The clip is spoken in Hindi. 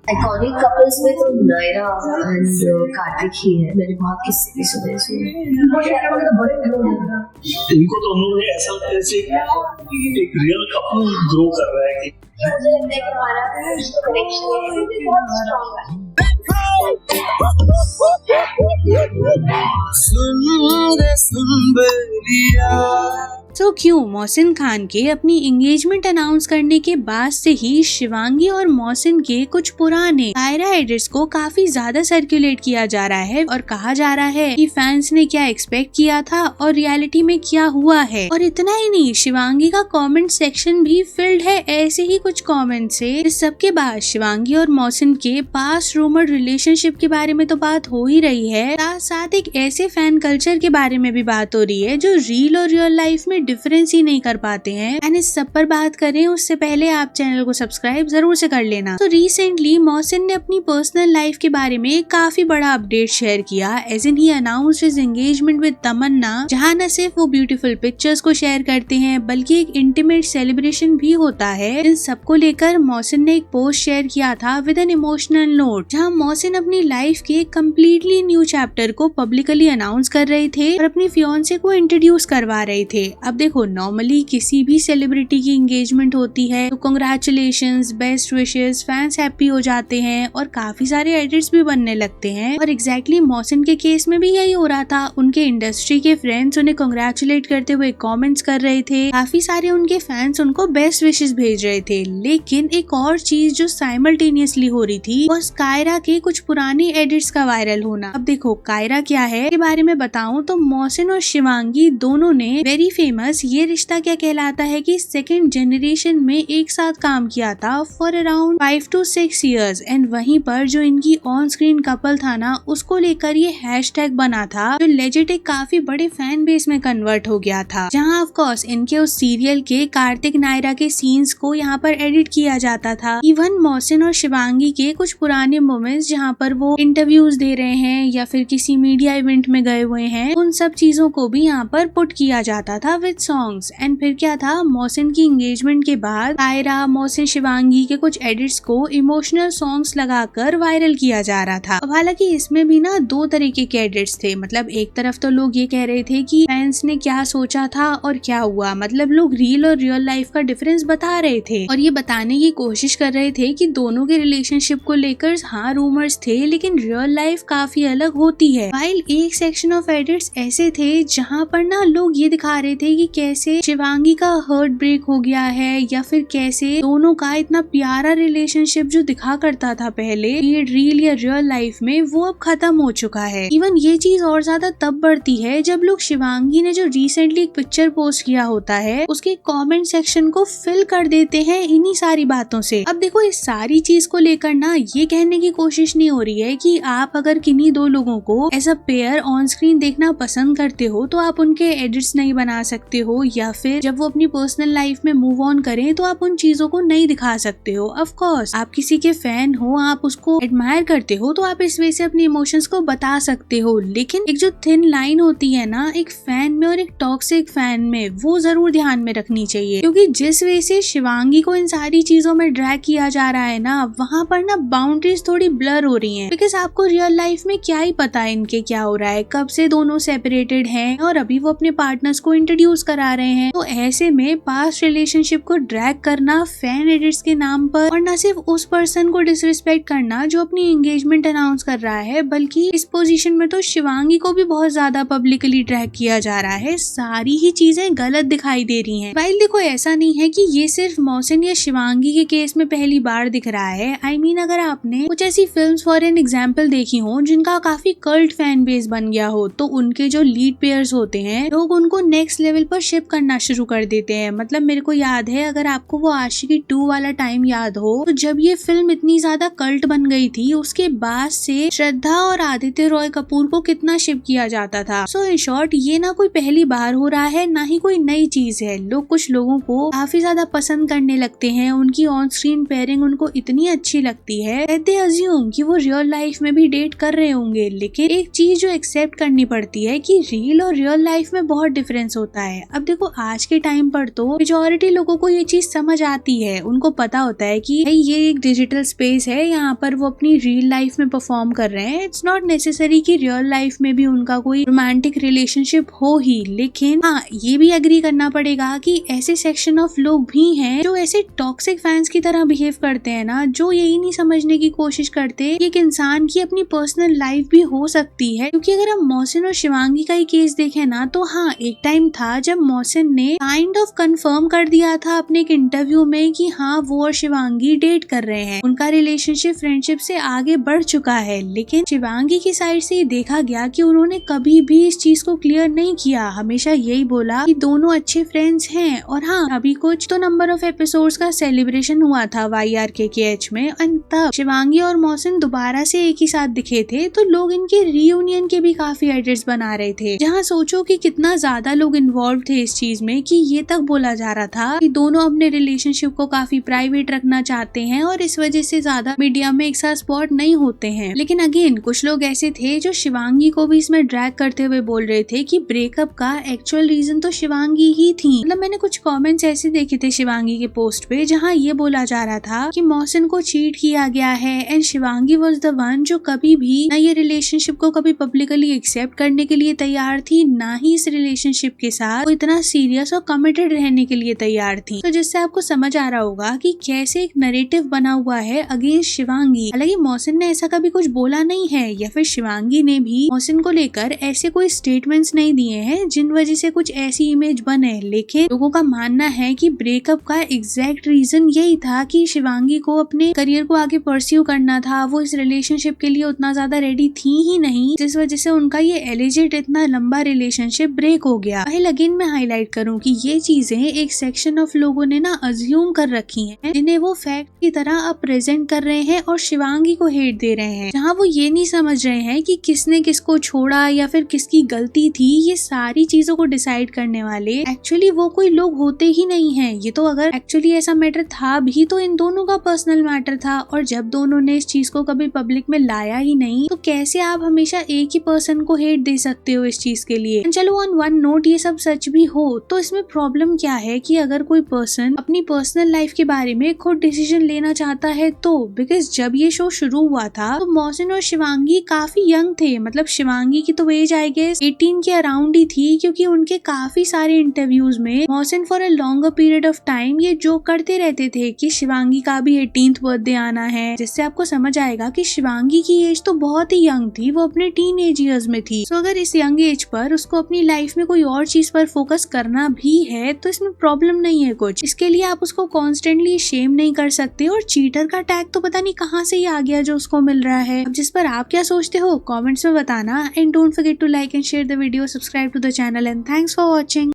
आइकॉनिक कपल्स में तो नायरा एंड कार्तिक ही है। मैंने बहुत किस्से भी सुने इनको तो हम लोग ने ऐसा लगता है जैसे एक रियल कपल ग्रो कर रहा है कि मुझे लगता है कि हमारा कनेक्शन बहुत स्ट्रांग है। तो क्यों मोहसिन खान के अपनी एंगेजमेंट अनाउंस करने के बाद से ही शिवांगी और मोहसिन के कुछ पुराने कायरा एडिट्स को काफी ज्यादा सर्कुलेट किया जा रहा है और कहा जा रहा है कि फैंस ने क्या एक्सपेक्ट किया था और रियलिटी में क्या हुआ है। और इतना ही नहीं, शिवांगी का कमेंट सेक्शन भी फिल्ड है ऐसे ही कुछ कमेंट से। इस सब के बाद शिवांगी और मोहसिन के पास रूमर्ड रिलेशनशिप के बारे में तो बात हो ही रही है, साथ साथ एक ऐसे फैन कल्चर के बारे में भी बात हो रही है जो रील और रियल लाइफ में डिफरेंस ही नहीं कर पाते हैं। एंड इस सब पर बात करें उससे पहले आप चैनल को सब्सक्राइब जरूर से कर लेना। तो रिसेंटली मोहसिन ने अपनी पर्सनल लाइफ के बारे में एक काफी बड़ा अपडेट शेयर किया, as in he announced his engagement with Tamannaah, जहां न सिर्फ वो ब्यूटीफुल पिक्चर्स को शेयर करते हैं बल्कि एक इंटीमेट सेलिब्रेशन भी होता है। इन सबको लेकर मोहसिन ने एक पोस्ट शेयर किया था विद एन इमोशनल नोट, जहां मोहसिन अपनी लाइफ के कम्प्लीटली न्यू चैप्टर को पब्लिकली अनाउंस कर रहे थे और अपनी फियांसे को इंट्रोड्यूस करवा रहे थे। अब देखो, नॉर्मली किसी भी सेलिब्रिटी की एंगेजमेंट होती है तो congratulations, best wishes, fans happy हो जाते हैं और काफी सारे एडिट्स भी बनने लगते हैं। और एग्जैक्टली मोहसिन के केस में भी यही हो रहा था। उनके इंडस्ट्री के फ्रेंड्स उन्हें कांग्रेचुलेट करते हुए कमेंट्स कर रहे थे, काफी सारे उनके फैंस उनको बेस्ट विशेस भेज रहे थे। लेकिन एक और चीज जो साइमल्टेनियसली हो रही थी वो कायरा के कुछ पुरानी एडिट्स का वायरल होना। अब देखो, कायरा क्या है के बारे में बताऊं तो मोहसिन और शिवांगी दोनों ने वेरी फेमस ये रिश्ता क्या कहलाता है कि सेकंड जनरेशन में एक साथ काम किया था for around 5 to 6 years। And वहीं पर जो इनकी ऑन स्क्रीन कपल था ना, उसको लेकर ये हैशटैग बना था जो लेजिट एक काफी बड़े फैन बेस में कन्वर्ट हो गया था, जहां ऑफ कोर्स इनके उस सीरियल के कार्तिक नायरा के सीन्स को यहाँ पर एडिट किया जाता था। इवन मोहसिन और शिवांगी के कुछ पुराने मोमेंट्स जहाँ पर वो इंटरव्यूज दे रहे हैं या फिर किसी मीडिया इवेंट में गए हुए हैं, उन सब चीजों को भी यहाँ पर पुट किया जाता था विद सॉन्ग्स। एंड फिर क्या था, मोहसिन की एंगेजमेंट के बाद कायरा, मोहसिन, शिवांगी के कुछ एडिट्स को इमोशनल सॉन्ग्स लगाकर वायरल किया जा रहा था। अब हालांकि इसमें भी ना दो तरीके के एडिट्स थे। मतलब एक तरफ तो लोग ये कह रहे थे कि फैंस ने क्या सोचा था और क्या हुआ, मतलब लोग रील और रियल लाइफ का डिफरेंस बता रहे थे और ये बताने की कोशिश कर रहे थे कि दोनों के रिलेशनशिप को लेकर हाँ रूमर्स थे लेकिन रियल लाइफ काफी अलग होती है। वाइल एक सेक्शन ऑफ एडिट्स ऐसे थे जहाँ पर ना लोग ये दिखा रहे थे कि कैसे शिवांगी का हार्ट ब्रेक हो गया है या फिर कैसे दोनों का इतना प्यारा रिलेशनशिप जो दिखा करता था पहले ये रील या रियल लाइफ में, वो अब खत्म हो चुका है। इवन ये चीज और ज्यादा तब बढ़ती है जब लोग शिवांगी ने जो रिसेंटली एक पिक्चर पोस्ट किया होता है उसके कमेंट सेक्शन को फिल कर देते हैं इन्हीं सारी बातों से। अब देखो, इस सारी चीज को लेकर ना ये कहने की कोशिश नहीं हो रही है कि आप अगर किन्हीं दो लोगों को as a pair on screen देखना पसंद करते हो तो आप उनके एडिट्स नहीं बना सकते हो, या फिर जब वो अपनी पर्सनल लाइफ में मूव ऑन करें तो आप उन चीजों को नहीं दिखा सकते हो। ऑफ कोर्स आप किसी के फैन हो, आप उसको एडमायर करते हो तो आप इस वे से अपने इमोशंस को बता सकते हो, लेकिन एक जो थिन लाइन होती है ना एक फैन में और एक टॉक्सिक फैन में, वो जरूर ध्यान में रखनी चाहिए। क्योंकि जिस वे से शिवांगी को इन सारी चीजों में ड्रैग किया जा रहा है ना, वहाँ पर ना बाउंड्रीज थोड़ी ब्लर हो रही हैं। बिकॉज आपको रियल लाइफ में क्या ही पता है इनके क्या हो रहा है, कब से दोनों सेपरेटेड हैं और अभी वो अपने पार्टनर्स को इंट्रोड्यूस करा रहे हैं। तो ऐसे में पास्ट रिलेशनशिप को ड्रैग करना फैन एडिट्स के नाम पर, और न सिर्फ उस पर्सन को डिसरिस्पेक्ट करना जो अपनी एंगेजमेंट अनाउंस कर रहा है, बल्कि इस पोजीशन में तो शिवांगी को भी बहुत ज्यादा पब्लिकली ड्रैग किया जा रहा है। सारी ही चीजें गलत दिखाई दे रही हैं। वाइल देखो, ऐसा नहीं है कि ये सिर्फ मोहसिन या शिवांगी के केस में पहली बार दिख रहा है। आई मीन अगर आपने कुछ ऐसी फिल्म्स फॉर एन एग्जाम्पल देखी हो जिनका काफी कल्ट फैन बेस बन गया हो, तो उनके जो लीड पेयर्स होते हैं लोग उनको नेक्स्ट लेवल पर शिप करना शुरू कर देते हैं। मतलब मेरे को याद है, अगर आपको वो आशिकी 2 वाला टाइम याद हो, तो जब ये फिल्म इतनी ज्यादा कल्ट बन गई थी उसके बाद से श्रद्धा और आदित्य रॉय कपूर को कितना शिप किया जाता था। सो इन शॉर्ट ये ना कोई पहली बार हो रहा है, ना ही कोई नई चीज है। लोग कुछ लोगों को काफी ज्यादा पसंद करने लगते हैं, उनकी ऑन स्क्रीन पेयरिंग उनको इतनी अच्छी लगती है दे अज्यूम कि वो रियल लाइफ में भी डेट कर रहे होंगे। लेकिन एक चीज जो एक्सेप्ट करनी पड़ती है कि रील और रियल लाइफ में बहुत डिफरेंस होता है। अब देखो आज के टाइम पर तो मेजॉरिटी लोगों को ये चीज समझ आती है, उनको पता होता है कि भाई ये एक डिजिटल स्पेस है, यहाँ पर वो अपनी रियल लाइफ में परफॉर्म कर रहे हैं। इट्स नॉट नेसेसरी कि रियल लाइफ में भी उनका कोई रोमांटिक रिलेशनशिप हो ही, लेकिन हाँ ये भी एग्री करना पड़ेगा कि ऐसे सेक्शन ऑफ लोग भी हैं जो ऐसे टॉक्सिक फैंस की तरह बिहेव करते हैं ना, जो यही नहीं समझने की कोशिश करते कि एक इंसान की अपनी पर्सनल लाइफ भी हो सकती है। क्योंकि अगर हम मोहसिन और शिवांगी का ही केस देखें ना, तो हाँ एक टाइम था जब मोहसिन ने काइंड ऑफ कंफर्म कर दिया था अपने एक इंटरव्यू में कि हाँ वो और शिवांगी डेट कर रहे हैं, उनका रिलेशनशिप फ्रेंडशिप से आगे बढ़ चुका है। लेकिन शिवांगी की साइड से देखा गया कि उन्होंने कभी भी इस चीज को क्लियर नहीं किया, हमेशा यही बोला कि दोनों अच्छे फ्रेंड्स हैं। और हाँ अभी कुछ तो नंबर ऑफ एपिसोड्स का सेलिब्रेशन हुआ था YRKKH में, और तब शिवांगी और मोहसिन दोबारा से एक ही साथ दिखे थे, तो लोग इनके रीयूनियन के भी काफी एडिट्स बना रहे थे, जहाँ सोचो कि कितना ज्यादा लोग इन्वॉल्व थे इस चीज में कि ये तक बोला जा रहा था कि दोनों अपने रिलेशनशिप को काफी प्राइवेट रखना चाहते हैं और इस वजह से ज्यादा मीडिया में एक साथ स्पॉट नहीं होते हैं। लेकिन अगेन कुछ लोग ऐसे थे जो शिवांगी को भी इसमें ड्रैग करते हुए बोल रहे थे कि ब्रेकअप का एक्चुअल रीजन तो शिवांगी ही थी। मतलब मैंने कुछ कमेंट्स ऐसे देखे थे शिवांगी के पोस्ट पे, जहाँ ये बोला जा रहा था कि मोहसिन को चीट किया गया है and Shivangi was the one जो कभी भी ना ये रिलेशनशिप को कभी पब्लिकली एक्सेप्ट करने के लिए तैयार थी, ना ही इस रिलेशनशिप के साथ वो इतना सीरियस और कमिटेड रहने के लिए तैयार थी। तो जिससे आपको समझ आ रहा होगा कि कैसे एक नैरेटिव बना हुआ है अगेंस्ट शिवांगी। हालांकि मोहसिन ने ऐसा कभी कुछ बोला नहीं है, या फिर शिवांगी ने भी मोहसिन को लेकर ऐसे कोई स्टेटमेंट्स नहीं दिए हैं जिन वजह से कुछ ऐसी इमेज बने। लेकिन लोगों का मानना है कि ब्रेकअप का एग्जैक्ट रीजन यही था कि शिवांगी को अपने करियर को आगे परस्यू करना था, वो इस रिलेशनशिप के लिए उतना ज्यादा रेडी थी ही नहीं, जिस वजह से उनका ये एलिजिड इतना लंबा रिलेशनशिप ब्रेक हो गया। अगेन मैं हाईलाइट करूं कि ये चीजें एक सेक्शन ऑफ लोगों ने ना अज्यूम कर रखी हैं, जिन्हें वो फैक्ट की तरह अब प्रेजेंट कर रहे हैं और शिवांगी को हेट दे रहे हैं, जहां वो ये नहीं समझ रहे हैं कि किसने किसको छोड़ा या फिर किसकी गलती थी। ये सारी चीजों को डिसाइड करने वाले एक्चुअली वो कोई लोग होते ही नहीं है। ये तो अगर एक्चुअली ऐसा मैटर था भी तो इन दोनों का पर्सनल मैटर था, और जब दोनों ने इस चीज को कभी पब्लिक में लाया ही नहीं, तो कैसे आप हमेशा एक ही पर्सन को हेट दे सकते हो इस चीज के लिए। चलो ऑन वन नोट ये सब सच भी हो तो इसमें प्रॉब्लम क्या है कि अगर कोई पर्सन अपनी पर्सनल लाइफ के बारे में खुद डिसीजन लेना चाहता है तो, बिकॉज जब ये शो शुरू हुआ था तो मोहसिन और शिवांगी काफी यंग थे। मतलब शिवांगी की तो एज आई गेस 18 के अराउंड ही थी, क्योंकि उनके काफी सारे इंटरव्यूज में Mohsin for a longer period of time ये जोक करते रहते थे कि शिवांगी का भी 18th बर्थडे आना है, जिससे आपको समझ आएगा कि शिवांगी की एज तो बहुत ही यंग थी, वो अपने टीनेज ईयर्स में थी। सो अगर इस यंग एज पर उसको अपनी लाइफ में कोई और चीज पर फोकस करना भी है तो इसमें प्रॉब्लम नहीं है कुछ। इसके लिए आप उसको कॉन्स्टेंटली शेम नहीं कर सकते, और चीटर का टैग तो पता नहीं कहाँ से ही आ गया जो उसको मिल रहा है। अब जिस पर आप क्या सोचते हो कमेंट्स में बताना, and don't forget to like and share the video, subscribe to the channel, and thanks for watching.